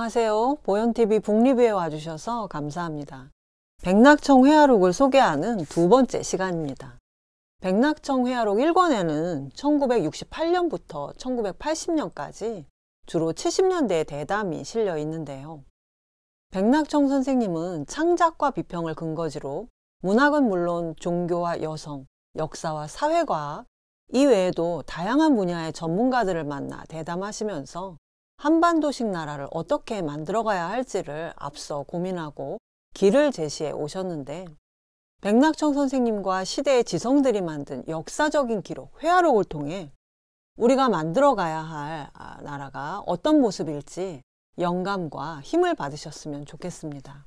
안녕하세요. 보현TV 북리뷰에 와주셔서 감사합니다. 백낙청 회화록을 소개하는 두 번째 시간입니다. 백낙청 회화록 1권에는 1968년부터 1980년까지 주로 70년대의 대담이 실려 있는데요. 백낙청 선생님은 창작과 비평을 근거지로 문학은 물론 종교와 여성, 역사와 사회과학, 이외에도 다양한 분야의 전문가들을 만나 대담하시면서 한반도식 나라를 어떻게 만들어가야 할지를 앞서 고민하고 길을 제시해 오셨는데, 백낙청 선생님과 시대의 지성들이 만든 역사적인 기록, 회화록을 통해 우리가 만들어가야 할 나라가 어떤 모습일지 영감과 힘을 받으셨으면 좋겠습니다.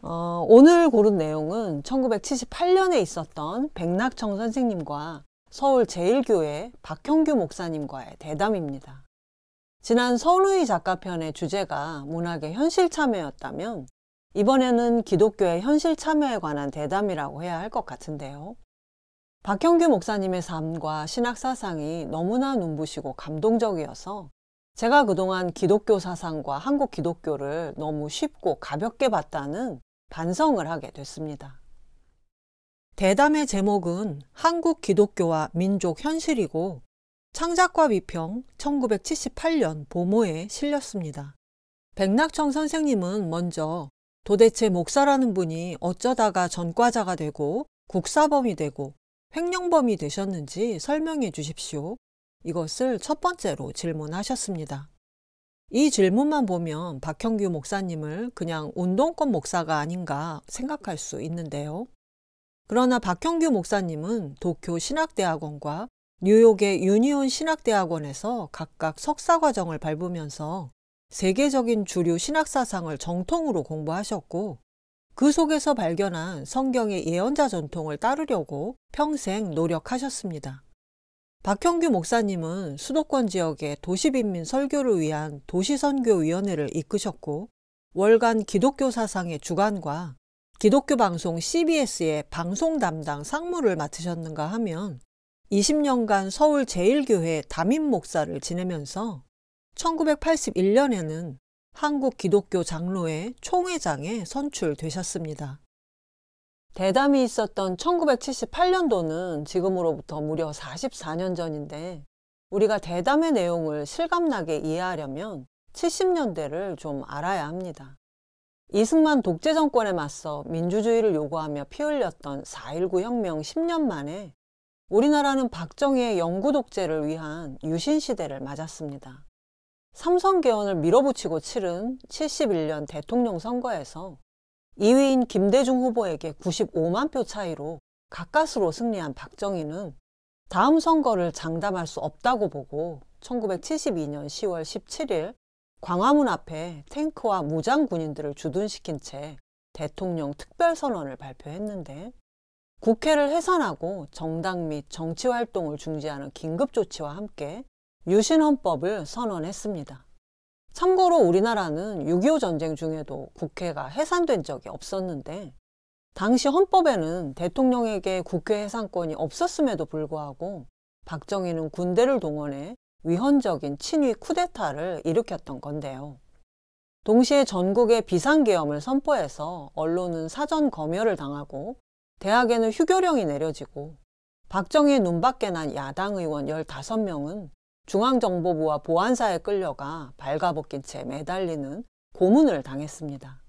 오늘 고른 내용은 1978년에 있었던 백낙청 선생님과 서울 제1교회 박형규 목사님과의 대담입니다. 지난 선우희 작가편의 주제가 문학의 현실 참여였다면 이번에는 기독교의 현실 참여에 관한 대담이라고 해야 할 것 같은데요. 박형규 목사님의 삶과 신학 사상이 너무나 눈부시고 감동적이어서 제가 그동안 기독교 사상과 한국 기독교를 너무 쉽고 가볍게 봤다는 반성을 하게 됐습니다. 대담의 제목은 한국 기독교와 민족 현실이고 창작과 비평 1978년 보모에 실렸습니다. 백낙청 선생님은 먼저 도대체 목사라는 분이 어쩌다가 전과자가 되고 국사범이 되고 횡령범이 되셨는지 설명해 주십시오. 이것을 첫 번째로 질문하셨습니다. 이 질문만 보면 박형규 목사님을 그냥 운동권 목사가 아닌가 생각할 수 있는데요. 그러나 박형규 목사님은 도쿄 신학대학원과 뉴욕의 유니온 신학대학원에서 각각 석사과정을 밟으면서 세계적인 주류 신학사상을 정통으로 공부하셨고, 그 속에서 발견한 성경의 예언자 전통을 따르려고 평생 노력하셨습니다. 박형규 목사님은 수도권 지역의 도시빈민 설교를 위한 도시선교위원회를 이끄셨고, 월간 기독교 사상의 주관과 기독교 방송 CBS의 방송 담당 상무를 맡으셨는가 하면 20년간 서울 제1교회 담임 목사를 지내면서 1981년에는 한국 기독교 장로회 총회장에 선출되셨습니다. 대담이 있었던 1978년도는 지금으로부터 무려 44년 전인데, 우리가 대담의 내용을 실감나게 이해하려면 70년대를 좀 알아야 합니다. 이승만 독재 정권에 맞서 민주주의를 요구하며 피 흘렸던 4.19 혁명 10년 만에 우리나라는 박정희의 영구 독재를 위한 유신 시대를 맞았습니다. 삼선 개헌을 밀어붙이고 치른 71년 대통령 선거에서 2위인 김대중 후보에게 95만 표 차이로 가까스로 승리한 박정희는 다음 선거를 장담할 수 없다고 보고 1972년 10월 17일 광화문 앞에 탱크와 무장 군인들을 주둔시킨 채 대통령 특별선언을 발표했는데, 국회를 해산하고 정당 및 정치활동을 중지하는 긴급조치와 함께 유신헌법을 선언했습니다. 참고로 우리나라는 6.25 전쟁 중에도 국회가 해산된 적이 없었는데, 당시 헌법에는 대통령에게 국회 해산권이 없었음에도 불구하고 박정희는 군대를 동원해 위헌적인 친위 쿠데타를 일으켰던 건데요. 동시에 전국에 비상계엄을 선포해서 언론은 사전 검열을 당하고 대학에는 휴교령이 내려지고 박정희의 눈밖에 난 야당 의원 15명은 중앙정보부와 보안사에 끌려가 발가벗긴 채 매달리는 고문을 당했습니다.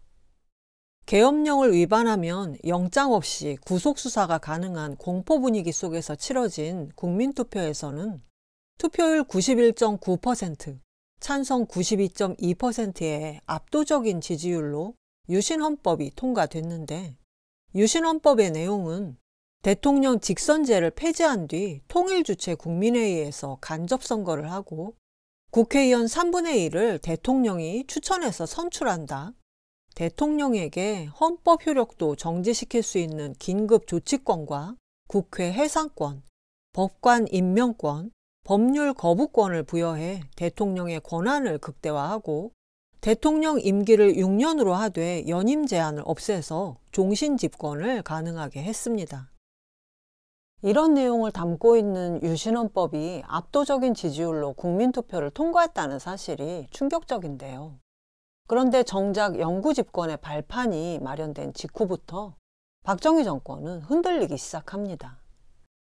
계엄령을 위반하면 영장 없이 구속수사가 가능한 공포 분위기 속에서 치러진 국민투표에서는 투표율 91.9%, 찬성 92.2%의 압도적인 지지율로 유신헌법이 통과됐는데, 유신헌법의 내용은 대통령 직선제를 폐지한 뒤 통일주체 국민회의에서 간접선거를 하고 국회의원 3분의 1을 대통령이 추천해서 선출한다. 대통령에게 헌법 효력도 정지시킬 수 있는 긴급조치권과 국회 해산권, 법관 임명권, 법률 거부권을 부여해 대통령의 권한을 극대화하고 대통령 임기를 6년으로 하되 연임 제한을 없애서 종신 집권을 가능하게 했습니다. 이런 내용을 담고 있는 유신헌법이 압도적인 지지율로 국민투표를 통과했다는 사실이 충격적인데요. 그런데 정작 영구 집권의 발판이 마련된 직후부터 박정희 정권은 흔들리기 시작합니다.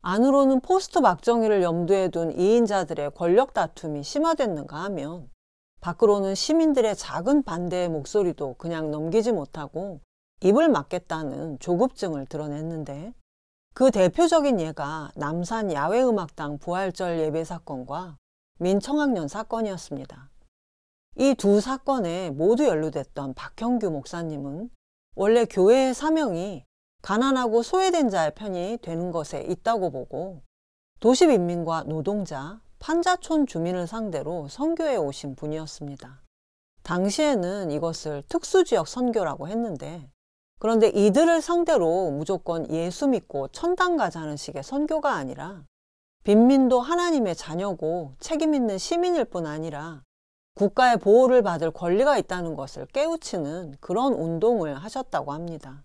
안으로는 포스트 박정희를 염두에 둔 2인자들의 권력 다툼이 심화됐는가 하면 밖으로는 시민들의 작은 반대의 목소리도 그냥 넘기지 못하고 입을 막겠다는 조급증을 드러냈는데, 그 대표적인 예가 남산 야외음악당 부활절 예배 사건과 민청학년 사건이었습니다. 이 두 사건에 모두 연루됐던 박형규 목사님은 원래 교회의 사명이 가난하고 소외된 자의 편이 되는 것에 있다고 보고 도시빈민과 노동자, 판자촌 주민을 상대로 선교해 오신 분이었습니다. 당시에는 이것을 특수지역 선교라고 했는데, 그런데 이들을 상대로 무조건 예수 믿고 천당 가자는 식의 선교가 아니라 빈민도 하나님의 자녀고 책임 있는 시민일 뿐 아니라 국가의 보호를 받을 권리가 있다는 것을 깨우치는 그런 운동을 하셨다고 합니다.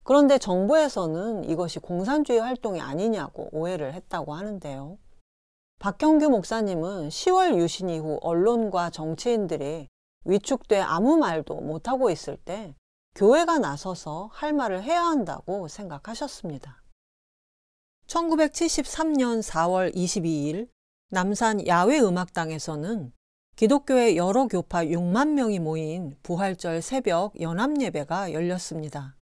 그런데 정부에서는 이것이 공산주의 활동이 아니냐고 오해를 했다고 하는데요. 박형규 목사님은 10월 유신 이후 언론과 정치인들이 위축돼 아무 말도 못하고 있을 때 교회가 나서서 할 말을 해야 한다고 생각하셨습니다. 1973년 4월 22일 남산 야외음악당에서는 기독교의 여러 교파 6만 명이 모인 부활절 새벽 연합예배가 열렸습니다.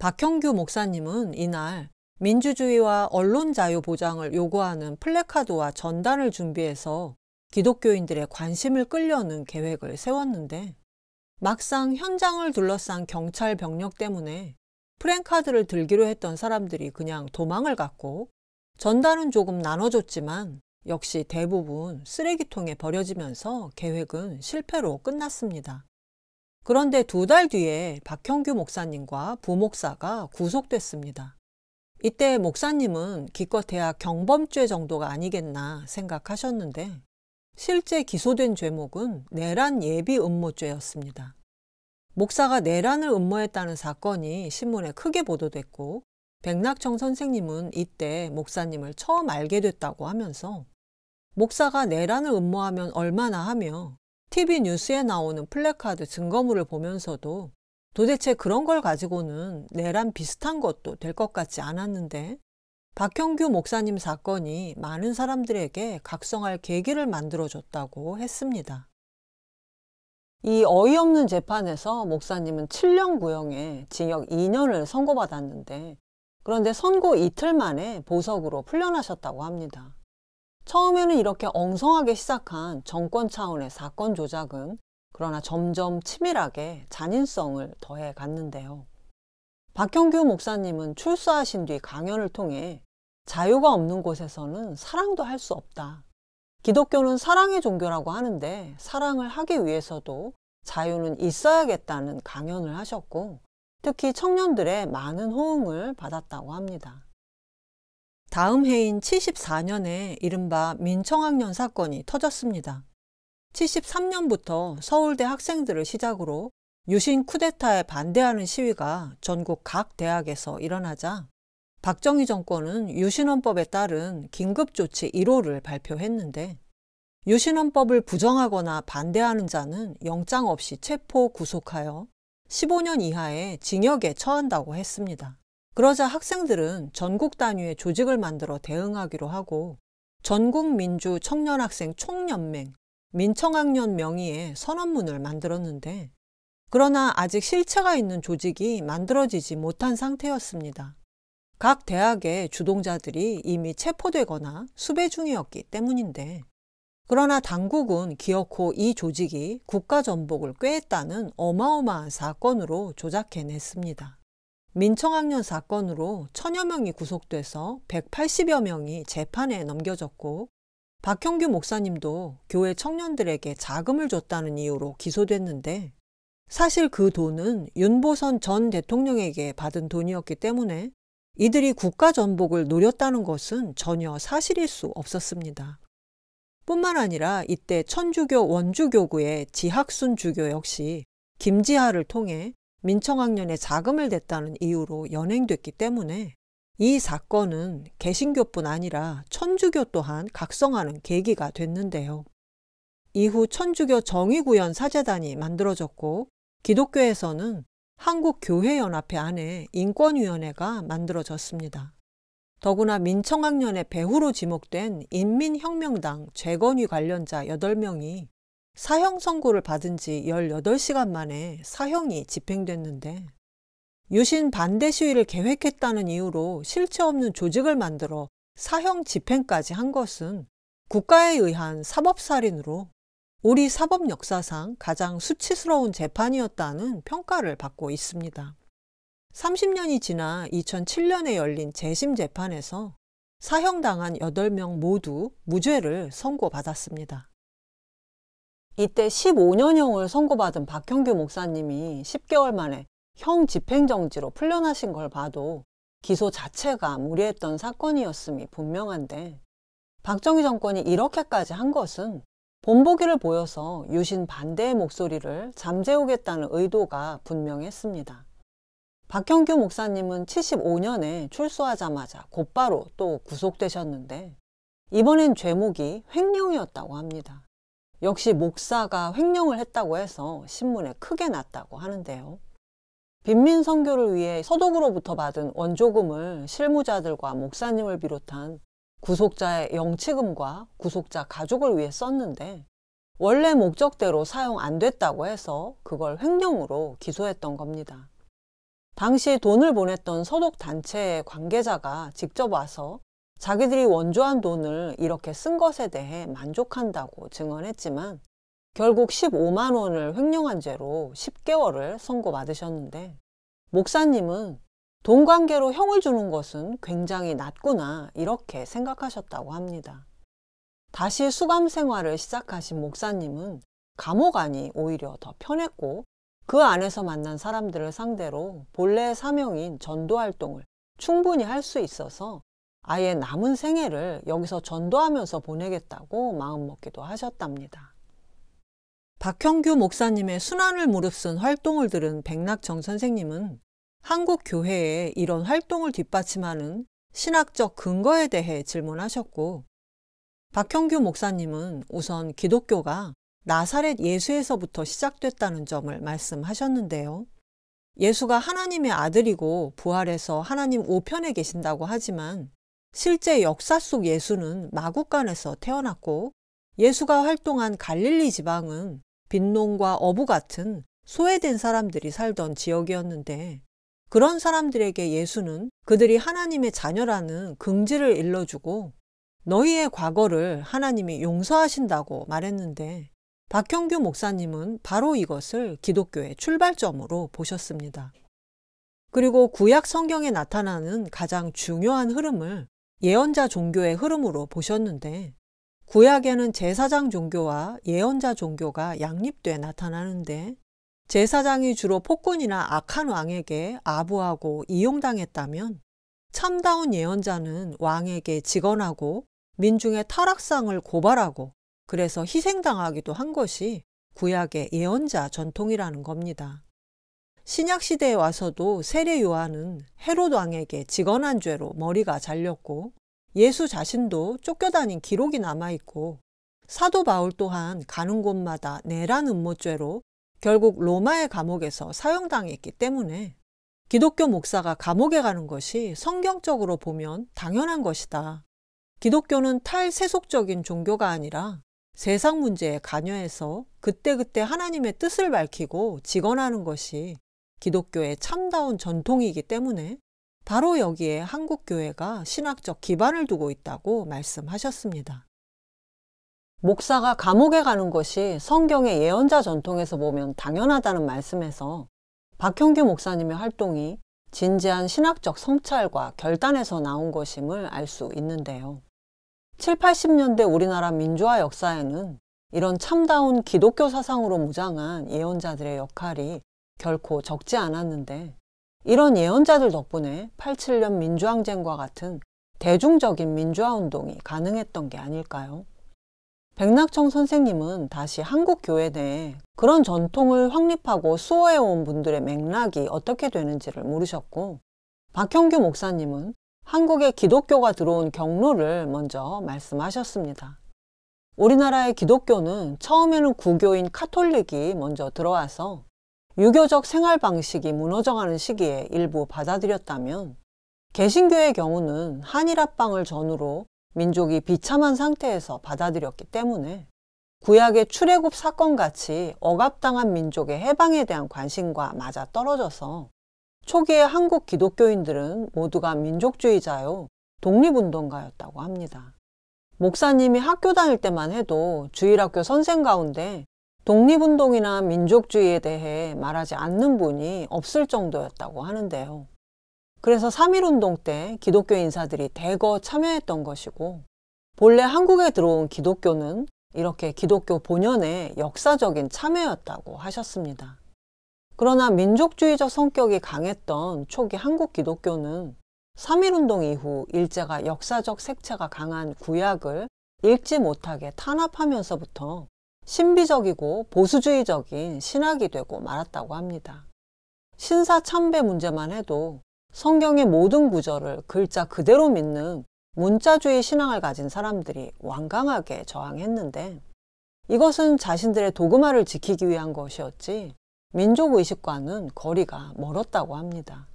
박형규 목사님은 이날 민주주의와 언론 자유 보장을 요구하는 플래카드와 전단을 준비해서 기독교인들의 관심을 끌려는 계획을 세웠는데, 막상 현장을 둘러싼 경찰 병력 때문에 프랜카드를 들기로 했던 사람들이 그냥 도망을 갔고, 전단은 조금 나눠줬지만 역시 대부분 쓰레기통에 버려지면서 계획은 실패로 끝났습니다. 그런데 2달 뒤에 박형규 목사님과 부목사가 구속됐습니다. 이때 목사님은 기껏해야 경범죄 정도가 아니겠나 생각하셨는데, 실제 기소된 죄목은 내란 예비 음모죄였습니다. 목사가 내란을 음모했다는 사건이 신문에 크게 보도됐고, 백낙청 선생님은 이때 목사님을 처음 알게 됐다고 하면서 목사가 내란을 음모하면 얼마나 하며 TV 뉴스에 나오는 플래카드 증거물을 보면서도 도대체 그런 걸 가지고는 내란 비슷한 것도 될 것 같지 않았는데, 박형규 목사님 사건이 많은 사람들에게 각성할 계기를 만들어줬다고 했습니다. 이 어이없는 재판에서 목사님은 7년 구형에 징역 2년을 선고받았는데, 그런데 선고 이틀 만에 보석으로 풀려나셨다고 합니다. 처음에는 이렇게 엉성하게 시작한 정권 차원의 사건 조작은 그러나 점점 치밀하게 잔인성을 더해 갔는데요. 박형규 목사님은 출소하신 뒤 강연을 통해 자유가 없는 곳에서는 사랑도 할 수 없다. 기독교는 사랑의 종교라고 하는데 사랑을 하기 위해서도 자유는 있어야겠다는 강연을 하셨고, 특히 청년들의 많은 호응을 받았다고 합니다. 다음 해인 74년에 이른바 민청학년 사건이 터졌습니다. 73년부터 서울대 학생들을 시작으로 유신 쿠데타에 반대하는 시위가 전국 각 대학에서 일어나자 박정희 정권은 유신헌법에 따른 긴급조치 1호를 발표했는데, 유신헌법을 부정하거나 반대하는 자는 영장 없이 체포 구속하여 15년 이하의 징역에 처한다고 했습니다. 그러자 학생들은 전국 단위의 조직을 만들어 대응하기로 하고 전국민주청년학생 총연맹 민청학년 명의의 선언문을 만들었는데, 그러나 아직 실체가 있는 조직이 만들어지지 못한 상태였습니다. 각 대학의 주동자들이 이미 체포되거나 수배 중이었기 때문인데, 그러나 당국은 기어코 이 조직이 국가 전복을 꾀했다는 어마어마한 사건으로 조작해냈습니다. 민청학년 사건으로 1000여 명이 구속돼서 180여 명이 재판에 넘겨졌고, 박형규 목사님도 교회 청년들에게 자금을 줬다는 이유로 기소됐는데, 사실 그 돈은 윤보선 전 대통령에게 받은 돈이었기 때문에 이들이 국가 전복을 노렸다는 것은 전혀 사실일 수 없었습니다. 뿐만 아니라 이때 천주교 원주교구의 지학순 주교 역시 김지하를 통해 민청학년에 자금을 댔다는 이유로 연행됐기 때문에 이 사건은 개신교뿐 아니라 천주교 또한 각성하는 계기가 됐는데요. 이후 천주교 정의구현 사재단이 만들어졌고 기독교에서는 한국교회연합회 안에 인권위원회가 만들어졌습니다. 더구나 민청학년의 배후로 지목된 인민혁명당 재건위 관련자 8명이 사형 선고를 받은 지 18시간 만에 사형이 집행됐는데 유신 반대 시위를 계획했다는 이유로 실체 없는 조직을 만들어 사형 집행까지 한 것은 국가에 의한 사법살인으로 우리 사법 역사상 가장 수치스러운 재판이었다는 평가를 받고 있습니다. 30년이 지나 2007년에 열린 재심 재판에서 사형당한 8명 모두 무죄를 선고받았습니다. 이때 15년형을 선고받은 박형규 목사님이 10개월 만에 형 집행정지로 풀려나신 걸 봐도 기소 자체가 무리했던 사건이었음이 분명한데 박정희 정권이 이렇게까지 한 것은 본보기를 보여서 유신 반대의 목소리를 잠재우겠다는 의도가 분명했습니다. 박형규 목사님은 75년에 출소하자마자 곧바로 또 구속되셨는데 이번엔 죄목이 횡령이었다고 합니다. 역시 목사가 횡령을 했다고 해서 신문에 크게 났다고 하는데요. 빈민 선교를 위해 서독으로부터 받은 원조금을 실무자들과 목사님을 비롯한 구속자의 영치금과 구속자 가족을 위해 썼는데 원래 목적대로 사용 안 됐다고 해서 그걸 횡령으로 기소했던 겁니다. 당시 돈을 보냈던 서독 단체의 관계자가 직접 와서 자기들이 원조한 돈을 이렇게 쓴 것에 대해 만족한다고 증언했지만 결국 15만 원을 횡령한 죄로 10개월을 선고받으셨는데 목사님은 돈 관계로 형을 주는 것은 굉장히 낮구나 이렇게 생각하셨다고 합니다. 다시 수감 생활을 시작하신 목사님은 감옥 안이 오히려 더 편했고 그 안에서 만난 사람들을 상대로 본래의 사명인 전도 활동을 충분히 할 수 있어서 아예 남은 생애를 여기서 전도하면서 보내겠다고 마음먹기도 하셨답니다. 박형규 목사님의 순환을 무릅쓴 활동을 들은 백낙정 선생님은 한국 교회의 이런 활동을 뒷받침하는 신학적 근거에 대해 질문하셨고 박형규 목사님은 우선 기독교가 나사렛 예수에서부터 시작됐다는 점을 말씀하셨는데요. 예수가 하나님의 아들이고 부활해서 하나님 우편에 계신다고 하지만 실제 역사 속 예수는 마국간에서 태어났고 예수가 활동한 갈릴리 지방은 빈농과 어부 같은 소외된 사람들이 살던 지역이었는데 그런 사람들에게 예수는 그들이 하나님의 자녀라는 긍지를 일러주고 너희의 과거를 하나님이 용서하신다고 말했는데 박형규 목사님은 바로 이것을 기독교의 출발점으로 보셨습니다. 그리고 구약 성경에 나타나는 가장 중요한 흐름을 예언자 종교의 흐름으로 보셨는데 구약에는 제사장 종교와 예언자 종교가 양립돼 나타나는데 제사장이 주로 폭군이나 악한 왕에게 아부하고 이용당했다면 참다운 예언자는 왕에게 직언하고 민중의 타락상을 고발하고 그래서 희생당하기도 한 것이 구약의 예언자 전통이라는 겁니다. 신약시대에 와서도 세례 요한은 헤롯 왕에게 직언한 죄로 머리가 잘렸고 예수 자신도 쫓겨다닌 기록이 남아있고 사도 바울 또한 가는 곳마다 내란 음모죄로 결국 로마의 감옥에서 사형당했기 때문에 기독교 목사가 감옥에 가는 것이 성경적으로 보면 당연한 것이다. 기독교는 탈세속적인 종교가 아니라 세상 문제에 관여해서 그때그때 하나님의 뜻을 밝히고 직언하는 것이 기독교의 참다운 전통이기 때문에 바로 여기에 한국교회가 신학적 기반을 두고 있다고 말씀하셨습니다. 목사가 감옥에 가는 것이 성경의 예언자 전통에서 보면 당연하다는 말씀에서 박형규 목사님의 활동이 진지한 신학적 성찰과 결단에서 나온 것임을 알 수 있는데요. 7, 80년대 우리나라 민주화 역사에는 이런 참다운 기독교 사상으로 무장한 예언자들의 역할이 결코 적지 않았는데 이런 예언자들 덕분에 87년 민주항쟁과 같은 대중적인 민주화운동이 가능했던 게 아닐까요? 백낙정 선생님은 다시 한국 교회 내에 그런 전통을 확립하고 수호해온 분들의 맥락이 어떻게 되는지를 물으셨고 박형규 목사님은 한국에 기독교가 들어온 경로를 먼저 말씀하셨습니다. 우리나라의 기독교는 처음에는 구교인 카톨릭이 먼저 들어와서 유교적 생활 방식이 무너져가는 시기에 일부 받아들였다면, 개신교의 경우는 한일 합방을 전후로 민족이 비참한 상태에서 받아들였기 때문에 구약의 출애굽 사건같이 억압당한 민족의 해방에 대한 관심과 맞아 떨어져서 초기의 한국 기독교인들은 모두가 민족주의자요, 독립운동가였다고 합니다. 목사님이 학교 다닐 때만 해도 주일학교 선생 가운데 독립운동이나 민족주의에 대해 말하지 않는 분이 없을 정도였다고 하는데요. 그래서 3.1운동 때 기독교 인사들이 대거 참여했던 것이고, 본래 한국에 들어온 기독교는 이렇게 기독교 본연의 역사적인 참여였다고 하셨습니다. 그러나 민족주의적 성격이 강했던 초기 한국 기독교는 3.1운동 이후 일제가 역사적 색채가 강한 구약을 읽지 못하게 탄압하면서부터 신비적이고 보수주의적인 신학이 되고 말았다고 합니다. 신사참배 문제만 해도 성경의 모든 구절을 글자 그대로 믿는 문자주의 신앙을 가진 사람들이 완강하게 저항했는데, 이것은 자신들의 도그마를 지키기 위한 것이었지 민족의식과는 거리가 멀었다고 합니다.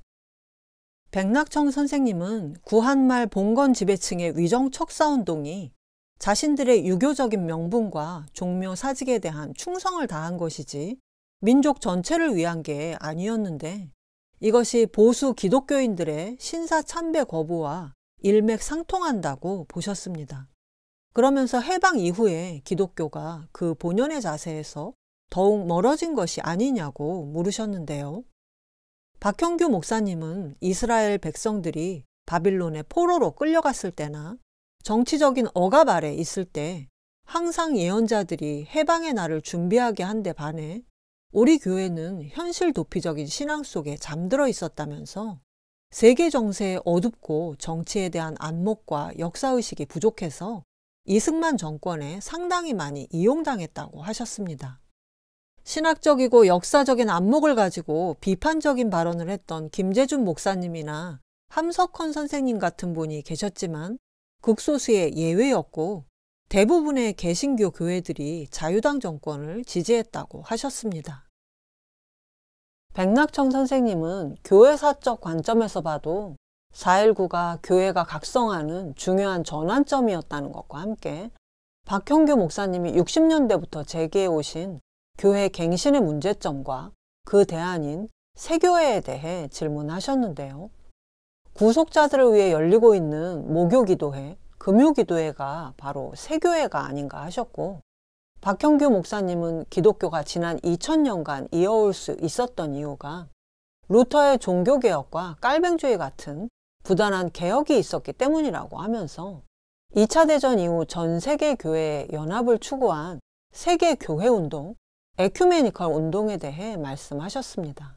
백낙청 선생님은 구한말 봉건 지배층의 위정 척사운동이 자신들의 유교적인 명분과 종묘 사직에 대한 충성을 다한 것이지 민족 전체를 위한 게 아니었는데, 이것이 보수 기독교인들의 신사 참배 거부와 일맥상통한다고 보셨습니다. 그러면서 해방 이후에 기독교가 그 본연의 자세에서 더욱 멀어진 것이 아니냐고 물으셨는데요. 박형규 목사님은 이스라엘 백성들이 바빌론의 포로로 끌려갔을 때나 정치적인 억압 아래 있을 때 항상 예언자들이 해방의 날을 준비하게 한 데 반해 우리 교회는 현실 도피적인 신앙 속에 잠들어 있었다면서 세계 정세에 어둡고 정치에 대한 안목과 역사의식이 부족해서 이승만 정권에 상당히 많이 이용당했다고 하셨습니다. 신학적이고 역사적인 안목을 가지고 비판적인 발언을 했던 김재준 목사님이나 함석헌 선생님 같은 분이 계셨지만 극소수의 예외였고, 대부분의 개신교 교회들이 자유당 정권을 지지했다고 하셨습니다. 백낙청 선생님은 교회사적 관점에서 봐도 4.19가 교회가 각성하는 중요한 전환점이었다는 것과 함께, 박형규 목사님이 60년대부터 제기해 오신 교회 갱신의 문제점과 그 대안인 세교회에 대해 질문하셨는데요. 구속자들을 위해 열리고 있는 모교기도회, 금요기도회가 바로 세교회가 아닌가 하셨고, 박형규 목사님은 기독교가 지난 2000년간 이어올 수 있었던 이유가 루터의 종교개혁과 깔뱅주의 같은 부단한 개혁이 있었기 때문이라고 하면서 2차 대전 이후 전 세계 교회의 연합을 추구한 세계교회운동, 에큐메니컬 운동에 대해 말씀하셨습니다.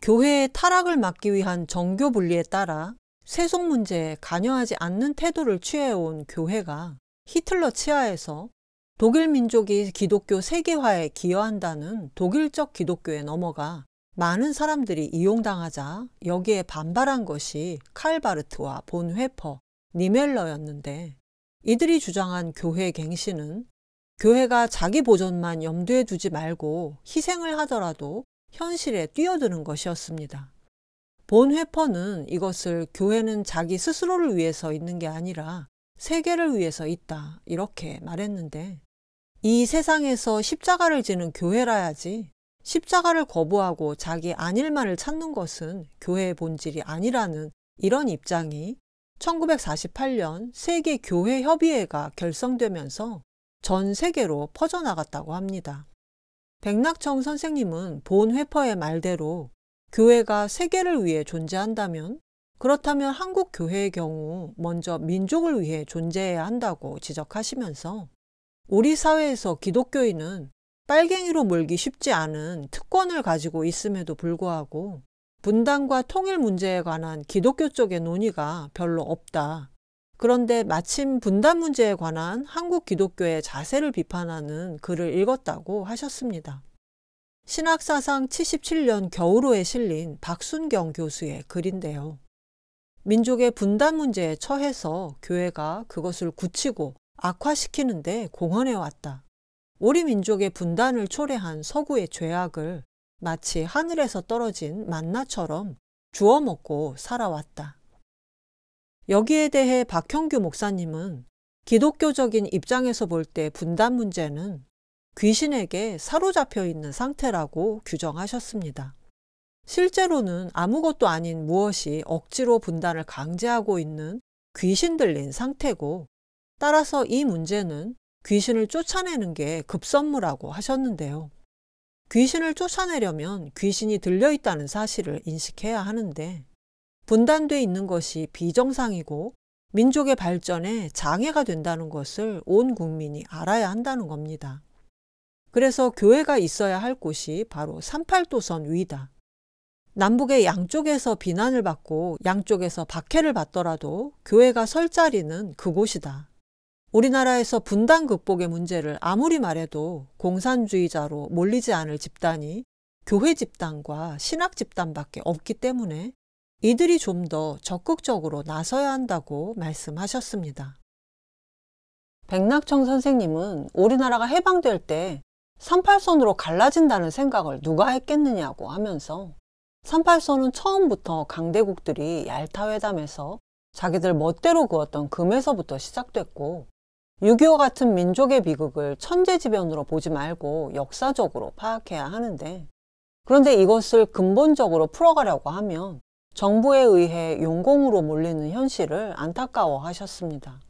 교회의 타락을 막기 위한 정교 분리에 따라 세속 문제에 관여하지 않는 태도를 취해온 교회가 히틀러 치하에서 독일 민족이 기독교 세계화에 기여한다는 독일적 기독교에 넘어가 많은 사람들이 이용당하자 여기에 반발한 것이 칼바르트와 본 회퍼, 니멜러였는데, 이들이 주장한 교회 갱신은 교회가 자기 보존만 염두에 두지 말고 희생을 하더라도 현실에 뛰어드는 것이었습니다. 본 회퍼는 이것을 교회는 자기 스스로를 위해서 있는 게 아니라 세계를 위해서 있다, 이렇게 말했는데, 이 세상에서 십자가를 지는 교회라야지 십자가를 거부하고 자기 안일만을 찾는 것은 교회의 본질이 아니라는 이런 입장이 1948년 세계교회협의회가 결성되면서 전 세계로 퍼져나갔다고 합니다. 백낙청 선생님은 본 회퍼의 말대로 교회가 세계를 위해 존재한다면, 그렇다면 한국 교회의 경우 먼저 민족을 위해 존재해야 한다고 지적하시면서, 우리 사회에서 기독교인은 빨갱이로 몰기 쉽지 않은 특권을 가지고 있음에도 불구하고 분단과 통일 문제에 관한 기독교 쪽의 논의가 별로 없다. 그런데 마침 분단 문제에 관한 한국 기독교의 자세를 비판하는 글을 읽었다고 하셨습니다. 신학사상 77년 겨울호에 실린 박순경 교수의 글인데요. 민족의 분단 문제에 처해서 교회가 그것을 굳히고 악화시키는데 공헌해 왔다. 우리 민족의 분단을 초래한 서구의 죄악을 마치 하늘에서 떨어진 만나처럼 주워 먹고 살아왔다. 여기에 대해 박형규 목사님은 기독교적인 입장에서 볼 때 분단 문제는 귀신에게 사로잡혀 있는 상태라고 규정하셨습니다. 실제로는 아무것도 아닌 무엇이 억지로 분단을 강제하고 있는 귀신 들린 상태고, 따라서 이 문제는 귀신을 쫓아내는 게 급선무라고 하셨는데요. 귀신을 쫓아내려면 귀신이 들려있다는 사실을 인식해야 하는데, 분단돼 있는 것이 비정상이고 민족의 발전에 장애가 된다는 것을 온 국민이 알아야 한다는 겁니다. 그래서 교회가 있어야 할 곳이 바로 38도선 위다. 남북의 양쪽에서 비난을 받고 양쪽에서 박해를 받더라도 교회가 설 자리는 그곳이다. 우리나라에서 분단 극복의 문제를 아무리 말해도 공산주의자로 몰리지 않을 집단이 교회 집단과 신학 집단밖에 없기 때문에 이들이 좀 더 적극적으로 나서야 한다고 말씀하셨습니다. 백낙청 선생님은 우리나라가 해방될 때 38선으로 갈라진다는 생각을 누가 했겠느냐고 하면서 38선은 처음부터 강대국들이 얄타회담에서 자기들 멋대로 그었던 금에서부터 시작됐고, 6.25 같은 민족의 비극을 천재지변으로 보지 말고 역사적으로 파악해야 하는데, 그런데 이것을 근본적으로 풀어가려고 하면 정부에 의해 용공으로 몰리는 현실을 안타까워하셨습니다.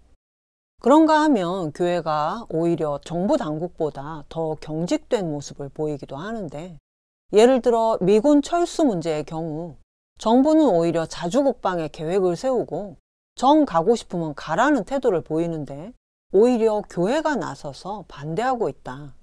그런가 하면 교회가 오히려 정부 당국보다 더 경직된 모습을 보이기도 하는데, 예를 들어 미군 철수 문제의 경우 정부는 오히려 자주국방의 계획을 세우고 정 가고 싶으면 가라는 태도를 보이는데, 오히려 교회가 나서서 반대하고 있다.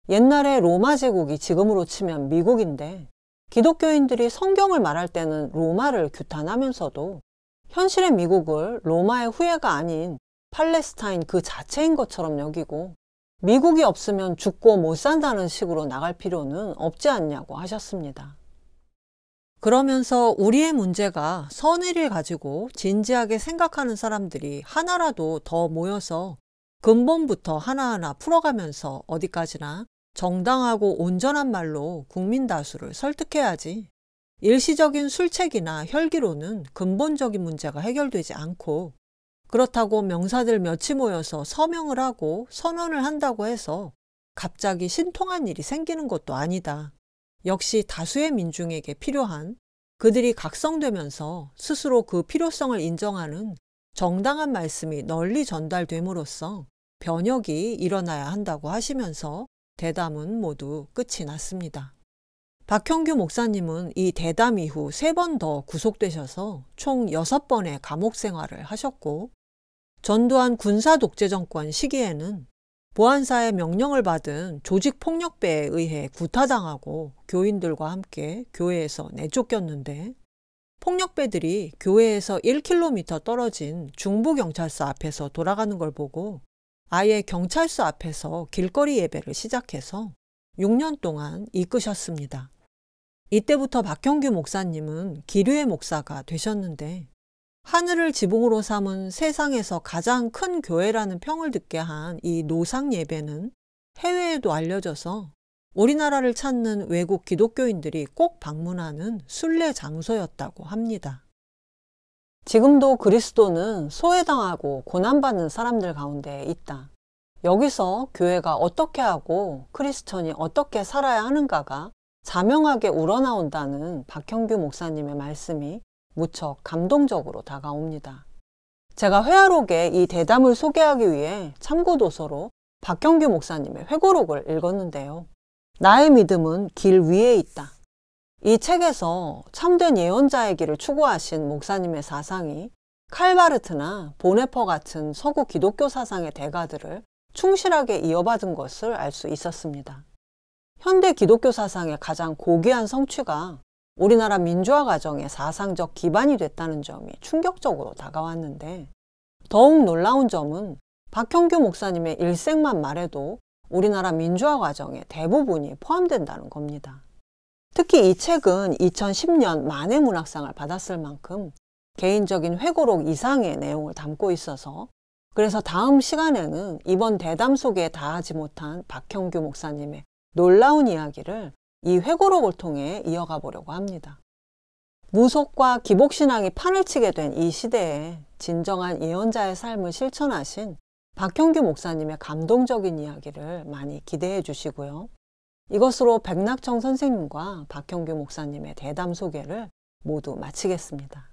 옛날에 로마 제국이 지금으로 치면 미국인데, 기독교인들이 성경을 말할 때는 로마를 규탄하면서도 현실의 미국을 로마의 후예가 아닌 팔레스타인 그 자체인 것처럼 여기고, 미국이 없으면 죽고 못 산다는 식으로 나갈 필요는 없지 않냐고 하셨습니다. 그러면서 우리의 문제가 선의를 가지고 진지하게 생각하는 사람들이 하나라도 더 모여서 근본부터 하나하나 풀어가면서 어디까지나 정당하고 온전한 말로 국민 다수를 설득해야지, 일시적인 술책이나 혈기로는 근본적인 문제가 해결되지 않고, 그렇다고 명사들 몇이 모여서 서명을 하고 선언을 한다고 해서 갑자기 신통한 일이 생기는 것도 아니다. 역시 다수의 민중에게 필요한, 그들이 각성되면서 스스로 그 필요성을 인정하는 정당한 말씀이 널리 전달됨으로써 변혁이 일어나야 한다고 하시면서 대담은 모두 끝이 났습니다. 박형규 목사님은 이 대담 이후 3번 더 구속되셔서 총 6번의 감옥 생활을 하셨고, 전두환 군사독재정권 시기에는 보안사의 명령을 받은 조직폭력배에 의해 구타당하고 교인들과 함께 교회에서 내쫓겼는데, 폭력배들이 교회에서 1km 떨어진 중부경찰서 앞에서 돌아가는 걸 보고 아예 경찰서 앞에서 길거리 예배를 시작해서 6년 동안 이끄셨습니다. 이때부터 박형규 목사님은 기류의 목사가 되셨는데, 하늘을 지붕으로 삼은 세상에서 가장 큰 교회라는 평을 듣게 한 이 노상 예배는 해외에도 알려져서 우리나라를 찾는 외국 기독교인들이 꼭 방문하는 순례 장소였다고 합니다. 지금도 그리스도는 소외당하고 고난받는 사람들 가운데 있다. 여기서 교회가 어떻게 하고 크리스천이 어떻게 살아야 하는가가 자명하게 우러나온다는 박형규 목사님의 말씀이 무척 감동적으로 다가옵니다. 제가 회화록에 이 대담을 소개하기 위해 참고도서로 박형규 목사님의 회고록을 읽었는데요. 나의 믿음은 길 위에 있다. 이 책에서 참된 예언자의 길을 추구하신 목사님의 사상이 칼바르트나 보네퍼 같은 서구 기독교 사상의 대가들을 충실하게 이어받은 것을 알 수 있었습니다. 현대 기독교 사상의 가장 고귀한 성취가 우리나라 민주화 과정의 사상적 기반이 됐다는 점이 충격적으로 다가왔는데, 더욱 놀라운 점은 박형규 목사님의 일생만 말해도 우리나라 민주화 과정의 대부분이 포함된다는 겁니다. 특히 이 책은 2010년 만해문학상을 받았을 만큼 개인적인 회고록 이상의 내용을 담고 있어서 그래서 다음 시간에는 이번 대담 소개에 다하지 못한 박형규 목사님의 놀라운 이야기를 이 회고록을 통해 이어가 보려고 합니다. 무속과 기복신앙이 판을 치게 된 이 시대에 진정한 예언자의 삶을 실천하신 박형규 목사님의 감동적인 이야기를 많이 기대해 주시고요. 이것으로 백낙청 선생님과 박형규 목사님의 대담 소개를 모두 마치겠습니다.